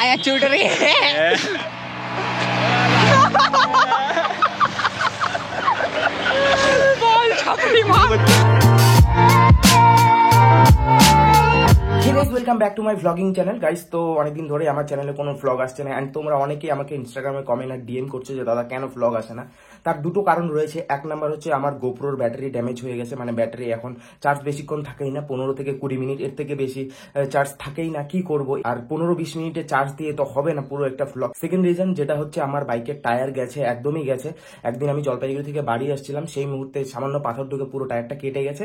पाया छूट रही है। बॉल छपड़ी मार। Welcome back to my vlogging channel guys. तो অনেকদিন ধরে আমার চ্যানেলে কোনো ব্লগ আসছে না এন্ড তোমরা অনেকেই আমাকে ইনস্টাগ্রামে কমেন্ট আর ডিএম করছো যে দাদা কেন ব্লগ আসে না। তার দুটো কারণ রয়েছে। এক নাম্বার হচ্ছে আমার গোপ্রোর ব্যাটারি ড্যামেজ হয়ে গেছে, মানে ব্যাটারি এখন চার্জ বেশিক্ষণ থাকেই না, 15 থেকে 20 মিনিট, এর থেকে বেশি চার্জ থাকেই না। কি করব, আর 15-20 মিনিটে চার্জ দিয়ে তো হবে না পুরো একটা ব্লগ। সেকেন্ড রিজন যেটা হচ্ছে আমার বাইকের টায়ার গেছে, একদমই গেছে। একদিন আমি জলপাইগুড়ি থেকে বাড়ি আসছিলাম, সেই মুহূর্তে সামান্য পাথর ঢুকে পুরো টায়ারটা কেটে গেছে,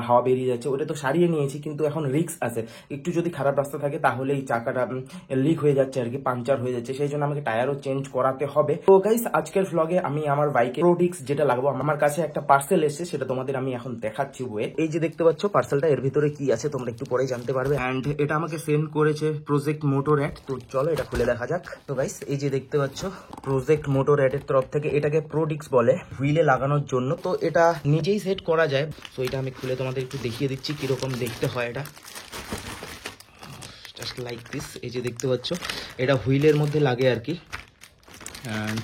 হাওয়া বেরিয়ে যাচ্ছে। ওটা তো সারিয়ে নিয়েছি, কিন্তু এখন রিস্ক আছে, একটু যদি খারাপ রাস্তা থাকে তাহলে এই চাকাটা লিক হয়ে যাচ্ছে আর কি, পাংচার হয়ে যাচ্ছে, সেই জন্য আমাকে টায়ারও চেঞ্জ করাতে হবে। তো গাইস আজকের ভ্লগে আমি আমার বাইকে প্রোডিক্স যেটা লাগবো, আমার কাছে একটা পার্সেল এসেছে, সেটা তোমাদের আমি এখন দেখাচ্ছি। এই যে দেখতে পাচ্ছ পার্সেলটা, এর ভিতরে কি আছে তোমরা একটু পরে জানতে পারবে। এন্ড এটা আমাকে সেন্ড করেছে প্রজেক্ট মোটরঅ্যাড। তো চলো এটা খুলে দেখা যাক। তো গাইস এই যে দেখতে পাচ্ছ প্রজেক্ট মোটরঅ্যাড এর তরফ থেকে, এটাকে প্রোডিক্স বলে, হুইলে লাগানোর জন্য। তো এটা নিজেই সেট করা যায়। তো এটা আমি খুলে তোমাদের একটু দেখিয়ে দিচ্ছি কিরকম দেখতে হয় এটা। Just like this. এই যে দেখতে পাচ্ছ এটা হুইলের মধ্যে লাগে আর কি। অ্যান্ড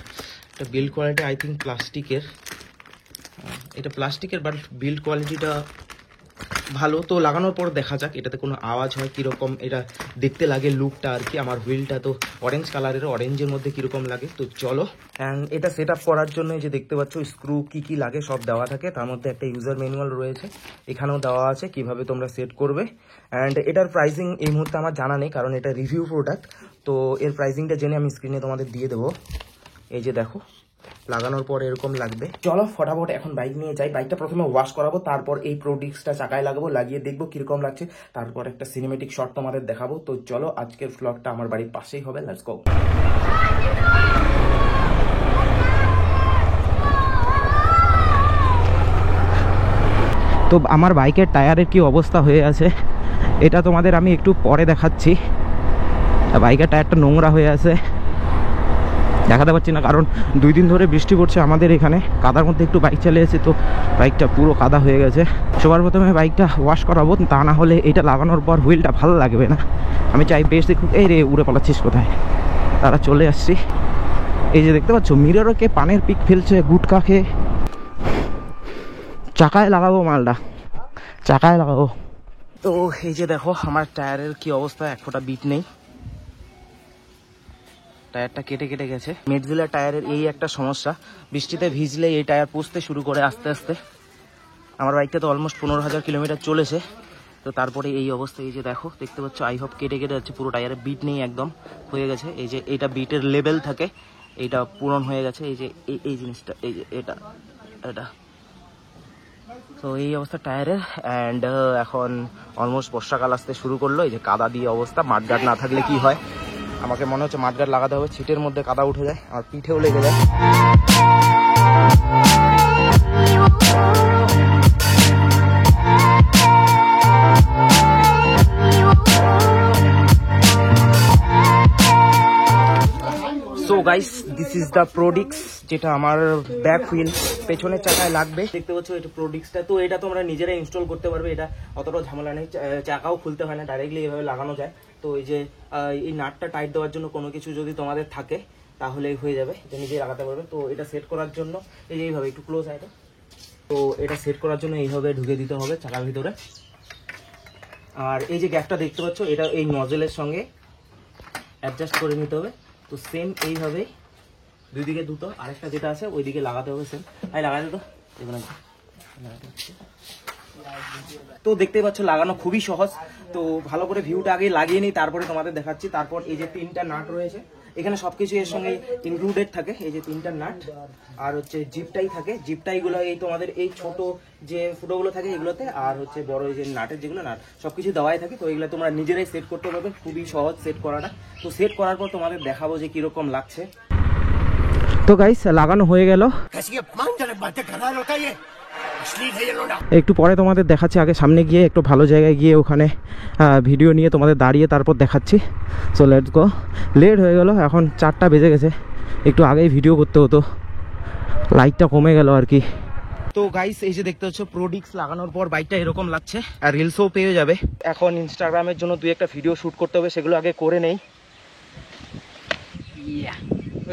এটা বিল্ড কোয়ালিটি আই থিঙ্ক প্লাস্টিকের, এটা প্লাস্টিকের, বাট বিল্ড কোয়ালিটিটা ভালো। তো লাগানোর পর দেখা যাক এটাতে কোনো আওয়াজ হয় কীরকম এটা দেখতে লাগে, লুকটা আর কি। আমার হুইলটা তো অরেঞ্জ কালারের, অরেঞ্জের মধ্যে কীরকম লাগে। তো চলো। অ্যান্ড এটা সেট আপ করার জন্য যে দেখতে পাচ্ছ স্ক্রু কী লাগে সব দেওয়া থাকে, তার মধ্যে একটা ইউজার ম্যানুয়াল রয়েছে, এখানেও দেওয়া আছে কিভাবে তোমরা সেট করবে। অ্যান্ড এটার প্রাইসিং এই মুহূর্তে আমার জানা নেই, কারণ এটা রিভিউ প্রোডাক্ট। তো এর প্রাইসিংটা জেনে আমি স্ক্রিনে তোমাদের দিয়ে দেবো। এই যে দেখো লাগানোর পর এরকম লাগবে। চলো ফটাফট এখন বাইক নিয়ে যাই। বাইকটা প্রথমে ওয়াশ করাবো, তারপর এই প্রোডিক্সটা চাকায় লাগাবো, লাগিয়ে দেখবো কিরকম লাগছে, তারপর একটা সিনেমেটিক শট তোমাদের দেখাবো। তো চলো আজকের ব্লগটা আমার বাড়ির পাশেই হবে, লেটস গো। তো আমার বাইকের টায়ারের কি অবস্থা হয়ে আছে এটা তোমাদের আমি একটু পরে দেখাচ্ছি। বাইকের টায়ারটা নোংরা হয়ে আছে, দেখাতে পারছি না কারণ 2 দিন ধরে বৃষ্টি পড়ছে আমাদের এখানে। কাদার মধ্যে একটু বাইক চালিয়েছি, তো বাইকটা পুরো কাদা হয়ে গেছে। সবার প্রথমে বাইকটা ওয়াশ করাবো, তা না হলে এটা লাগানোর পর হুইলটা ভালো লাগবে না। আমি চাই বেশ দেখুক। এই রে উড়ে পালাচ্ছিস কোথায়, তারা চলে আসছি। এই যে দেখতে পাচ্ছ মিররকে পানের পিক ফেলছে গুটকা খেয়ে। চাকায় লাগাবো মালটা, চাকায় লাগাবো। তো এই যে দেখো আমার টায়ারের কি অবস্থা, এক ফোঁটা বিট নেই, টায়ারটা কেটে কেটে গেছে। মিডজিলের টায়ারের এই একটা সমস্যা, বৃষ্টিতে ভিজলে এই টায়ার পুষতে শুরু করে আস্তে আস্তে। আমার বাইকটা তো অলমোস্ট 15,000 কিলোমিটার চলেছে, তো তারপরে এই অবস্থা। এই যে দেখো দেখতে পাচ্ছ আই হোপ কেটে কেটে যাচ্ছে, পুরো টায়ারে বিট নেই, একদম হয়ে গেছে। এই যে এইটা বিটের লেভেল থাকে, এইটা পূরণ হয়ে গেছে। এই যে এই জিনিসটা, এই যে এটা এটা তো এই অবস্থা টায়ারের। অ্যান্ড এখন অলমোস্ট বর্ষাকাল আসতে শুরু করলো। এই যে কাদা দিয়ে অবস্থা, মাঠগার্ড না থাকলে কি হয়, আমাকে মনে হচ্ছে মাঠগার্ড লাগাতে হবে, ছিটের মধ্যে কাদা উঠে যায়, আর পিঠেও লেগে যায়। So guys this is the Prodix, যেটা আমার ব্যাক হুইল পেছনের চাকায় লাগবে। দেখতে পাচ্ছ এটা প্রোডিক্সটা। তো এটা তোমরা নিজেরাই ইনস্টল করতে পারবে, এটা অতটাও ঝামেলা নেই, চাকাও খুলতে হয় না, ডাইরেক্টলি এভাবে লাগানো যায়। তো এই যে এই নাটটা টাইট দেওয়ার জন্য কোনো কিছু যদি তোমাদের থাকে তাহলে হয়ে যাবে, এটা নিজেই লাগাতে পারবে। তো এটা সেট করার জন্য এই যে এইভাবে একটু ক্লোজ হয়, তো এটা সেট করার জন্য এইভাবে ঢুকে দিতে হবে চাকার ভিতরে। আর এই যে গ্যাপটা দেখতে পাচ্ছ, এটা এই নজলের সঙ্গে অ্যাডজাস্ট করে নিতে হবে। তো সেম এইভাবেই দুই দিকে দুটো, আরেকটা যেটা আছে ওই দিকে লাগাতে হবে সেম। তাই লাগাতে তো তো দেখতেই পাচ্ছ লাগানো খুবই সহজ। তো ভালো করে ভিউটা আগে লাগিয়ে নিই, তারপরে তোমাদের দেখাচ্ছি। তারপর এই যে 3টা নাট রয়েছে, এখানে সবকিছু এর সঙ্গে ইনক্লুডেড থাকে। এই যে 3টা নাট, আর হচ্ছে জিপটাই থাকে। জিপটাইগুলো এই তোমাদের এই ছোট যে ফুটোগুলো থাকে এগুলোতে, আর হচ্ছে বড় এই যে নাটের যেগুলো নাট সবকিছু দেওয়াই থাকে। তো এগুলো তোমরা নিজেরাই সেট করতে পারবে, খুবই সহজ সেট করাটা। তো সেট করার পর তোমাদের দেখাবো যে কিরকম লাগছে। তো গাইস লাগানো হয়ে গেল, একটু পরে তোমাদের দেখাচ্ছি। আগে সামনে গিয়ে একটু ভালো জায়গায় গিয়ে ওখানে ভিডিও নিয়ে তোমাদের দাঁড়িয়ে তারপর দেখাচ্ছি। So let's go. লেট হয়ে গেল, এখন 4টা বেজে গেছে, একটু আগেই ভিডিও করতে হতো, লাইটটা কমে গেল আর কি। তো গাইস এই যে দেখতে পাচ্ছ প্রোডিক্স লাগানোর পর বাইকটা এরকম লাগছে, আর রিলসও পেয়ে যাবে। এখন ইনস্টাগ্রামের জন্য 2-1টা ভিডিও শ্যুট করতে হবে, সেগুলো আগে করে নেই।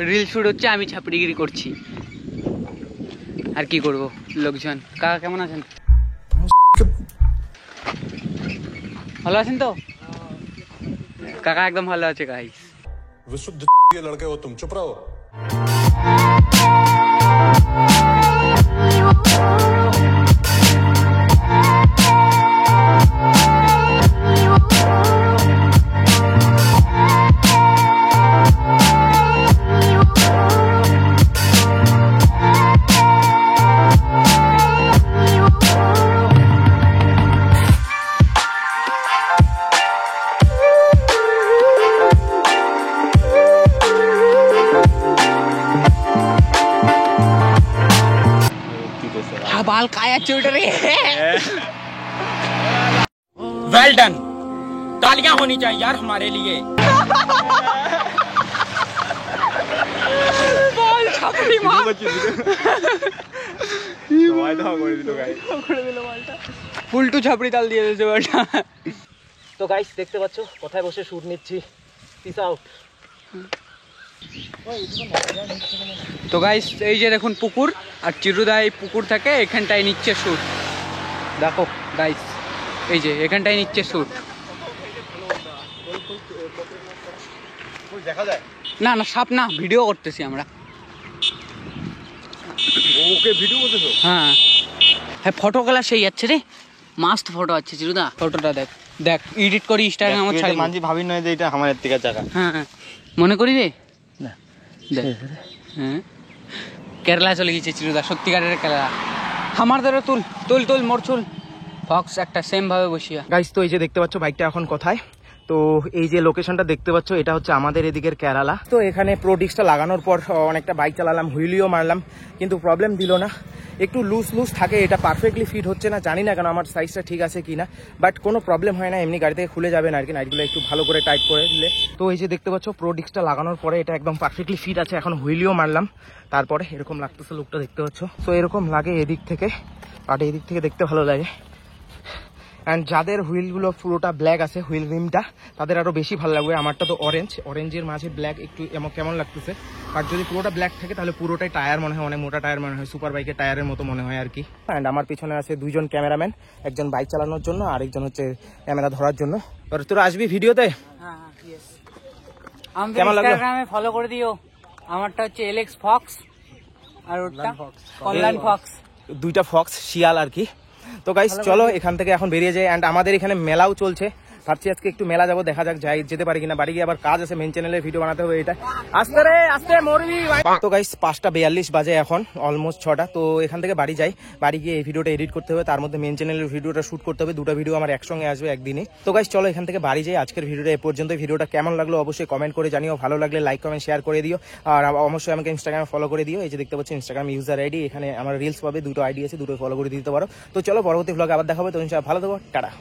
রিল শুট হচ্ছে, আমি ছাপড়িগিরি করছি, আর কি করব। লোকজন, কাকা কেমন আছেন? ভালো আছেন তো? কাকা একদম ভালো আছে গাইস। विशुद्ध ये लड़के हो तुम, चुप रहो। बाल काया चुट रही है। वेल डन, तालियां होनी चाहिए यार हमारे लिए। बाल छापड़ी मार ফুলটু ছাপড়ি তাল দিয়ে দিয়েছে বালটা। তো গাইস দেখতে পাচ্ছ কোথায় বসে শুট নিচ্ছি। Piece out. তো গাইস এই যে দেখুন পুকুর, আর চিরুদা এই পুকুর থেকে এখানটায় নিচ্ছে শুট। দেখো গাইস, এই যে এখানটায় নিচ্ছে শুট। দেখা যায় না না, সাপ না, ভিডিও করতেছি আমরা। ওকে ভিডিও করতেছো? হ্যাঁ হ্যাঁ, ফটো গেলা সেই যাচ্ছে রে, মাস্ত ফটো আছে চিরুদা। ফটোটা দেখ, দেখ এডিট করি ইনস্টাগ্রামে আমার ছাড়ি। মানজি ভাবি নয় যে এটা আমার থেকে জায়গা। হ্যাঁ হ্যাঁ, মনে করি রে। দেখ হ্যাঁ, কেরালা চলে গেছে চিরুদা, সত্যিকারের কেরালা। আমার ধরে তুল তুল তুল মোর চুল ফক্স একটা সেম ভাবে বসিয়া। গাইস তো এই যে দেখতে পাচ্ছ বাইকটা এখন কোথায়। তো এই যে লোকেশনটা দেখতে পাচ্ছ এটা হচ্ছে আমাদের এদিকের কেরালা। তো এখানে প্রোডিক্সটা লাগানোর পর অনেকটা বাইক চালালাম, হুইলিও মারলাম, কিন্তু প্রবলেম দিল না। একটু লুজ লুজ থাকে, এটা পারফেক্টলি ফিট হচ্ছে না, জানি না কেন আমার সাইজটা ঠিক আছে কিনা, বাট কোনো প্রবলেম হয় না, এমনি গাড়ি থেকে খুলে যাবে না আর কি, নাইটগুলো একটু ভালো করে টাইট করে দিলে। তো এই যে দেখতে পাচ্ছ প্রোডিক্সটা লাগানোর পরে এটা একদম পারফেক্টলি ফিট আছে। এখন হুইলিও মারলাম, তারপরে এরকম লাগতেছে, লুকটা দেখতে পাচ্ছ। তো এরকম লাগে এদিক থেকে, আর এদিক থেকে দেখতে ভালো লাগে। অ্যান্ড যাদের হুইলগুলো পুরোটা ব্ল্যাক আছে, হুইল রিমটা, তাদের আরও বেশি ভালো লাগবে। আমারটা তো অরেঞ্জের মাঝে ব্ল্যাক একটু কেমন লাগতেছে। আর যদি পুরোটা ব্ল্যাক থাকে তাহলে পুরোটাই টায়ার মনে হয়, অনেক মোটা টায়ার মনে হয়, সুপার বাইকের টায়ারের মতো মনে হয় আর কি। অ্যান্ড আমার পিছনে আছে দুইজন ক্যামেরাম্যান, একজন বাইক চালানোর জন্য আর একজন হচ্ছে ক্যামেরা ধরার জন্য। তোরা আসবি ভিডিওতে? কেমন লাগলো? ইনস্টাগ্রামে ফলো করে দিও। আমারটা হচ্ছে এলেক্স ফক্স আর ওটা কল্যাণ ফক্স, দুইটা ফক্স শিয়াল আর কি। তো গাইস চলো এখান থেকে এখন বেরিয়ে যাই। অ্যান্ড আমাদের এখানে মেলাও চলছে, ভাবছি আজকে একটু মেলা যাবো, দেখা যাক যাই যেতে পারি কিনা। বাড়ি গিয়ে আবার কাজ আছে, মেন চ্যানেলের ভিডিও বানাতে হবে। এটা আস্তে রে আস্তে মরবি। তো গাইস 5:42 বাজে এখন, অলমোস্ট 6টা। তো এখান থেকে বাড়ি যাই, বাড়ি গিয়ে এই ভিডিওটা এডিট করতে হবে, তার মধ্যে মেন চ্যানেলের ভিডিওটা শুট করতে হবে। দুটো ভিডিও আমার একসঙ্গে আসবে একদিনই। তো গাইস চলো এখান থেকে বাড়ি যাই। আজকের ভিডিওটা এ পর্যন্ত। ভিডিওটা কেমন লাগলো অবশ্যই কমেন্ট করে জানিও, ভালো লাগলে লাইক কমেন্ট শেয়ার করে দিও, আর অবশ্যই আমাকে ইনস্টাগ্রামে ফলো করে দিও। এই যে দেখতে পাচ্ছি ইনস্টাগ্রাম ইউজার আইডি, এখানে আমার রিলস পাবে, দুটো আইডি আছে, দুটো ফলো করে দিতে পারো। তো চলো পরবর্তী ভ্লগে আবার দেখাবো। তো ভালো থাকো, টাটা।